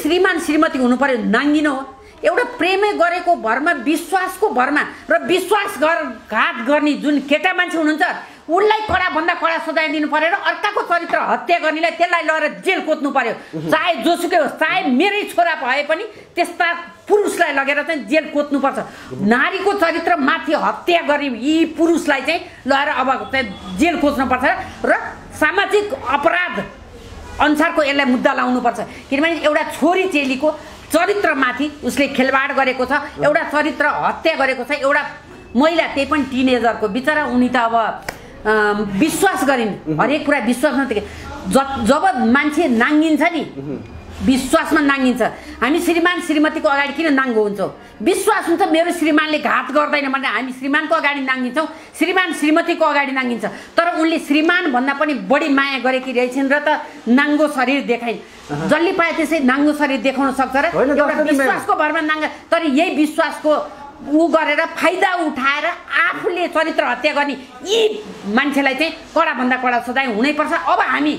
श्रीमान श्रीमती हुनु पर्यो, नाङ्गिन हो। एउटा प्रेमै गरेको भरमा, विश्वासको भरमा र विश्वासघात गर्ने जुन केटा मान्छे हुनुहुन्छ उनलाई कडाभन्दा कडा सजाय दिनु पर्यो र अर्काको चरित्र हत्या गर्नेलाई त्यसलाई लगेर जेल कोत्नु पर्यो। चाहे जोसुकै होस्, चाहे मेरै छोरा भए पनि त्यस्ता पुरुषलाई लगेर चाहिँ जेल कोत्नुपर्छ। नारीको चरित्र माथि हत्या गरी यी पुरुषलाई चाहिँ लगेर अब चाहिँ जेल कोच्नुपर्छ र सामाजिक अपराध अनुसारको यसलाई मुद्दा लाउनुपर्छ। किनभने एउटा छोरी चेलीको चरित्रमाथि उसले खेलवाड गरेको छ, एउटा चरित्र हत्या गरेको छ। एउटा महिला, त्यही पनि टिनेजरको बिचरा, उनी त अब विश्वास गरिन्, हरेक कुरा विश्वास नथिए। जब मान्छे नाङ्गिन्छ नि, विश्वासमा नाङ्गिन्छ। हामी श्रीमान श्रीमतीको अगाडि किन नाङ्गो हुन्छौँ? विश्वास हुन्छ मेरो श्रीमानले घात गर्दैन भनेर हामी श्रीमानको अगाडि नाङ्गिन्छौँ, श्रीमान श्रीमतीको अगाडि नाङ्गिन्छ। तर उनले श्रीमान भन्दा पनि बढी माया गरेकी रहेछन् र त नाङ्गो शरीर देखाइन्। जसले पाए त्यसै नाङ्गो शरीर देखाउन सक्छ र एउटा विश्वासको भरमा नाङ्गा। तर यही विश्वासको गरेर फाइदा उठाएर आफूले चरित्र हत्या गर्ने यी मान्छेलाई चाहिँ कडाभन्दा कडा सजाय हुनैपर्छ। अब हामी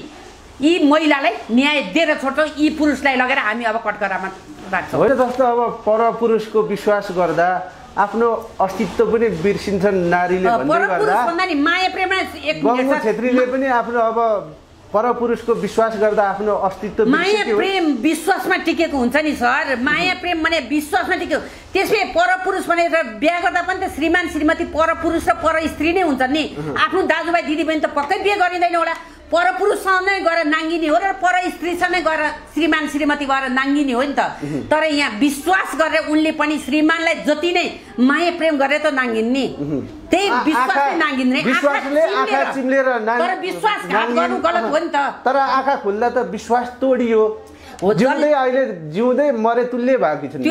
यी महिलालाई न्याय दिएर छोड्छौँ, यी पुरुषलाई लगेर हामी अब कटकरामा राख्छौँ। होइन, जस्तो अब परपुरुषको विश्वास गर्दा आफ्नो अस्तित्व पनि बिर्सिन्छन् नारीले भन्दै गर्दा माया प्रेममा गङ्गु छेत्रीले पनि आफ्नो अब परपुरुषको विश्वास गर्दा आफ्नो अस्तित्व माया प्रेम विश्वासमा टिकेको हुन्छ नि सर। माया प्रेम भने विश्वासमा टिक्यो। त्यसले परपुरुष भनेर बिहा गर्दा पनि त श्रीमान श्रीमती परपुरुष र पर स्त्री नै हुन्छ नि। आफ्नो दाजुभाइ दिदीबहिनी त पक्कै बिहे गरिँदैन होला। परपुरुषसँग नै गएर नाङ्गिने हो र पर स्त्रीसँगै गएर श्रीमान श्रीमती गएर नाङ्गिने हो नि त। तर यहाँ विश्वास गरेर उनले पनि श्रीमानलाई जति नै माया प्रेम गरेर त नाङ्गिन् नि, त्यही विश्वासले नाङ्गिन् रे। विश्वासले आँखा चिम्लेर तर विश्वासघात गर्नु गलत हो नि त। तर आँखा खुल्दा त विश्वास तोडियो, जिउँदै अहिले जिउँदै मरे तुल्य भएकी छन्।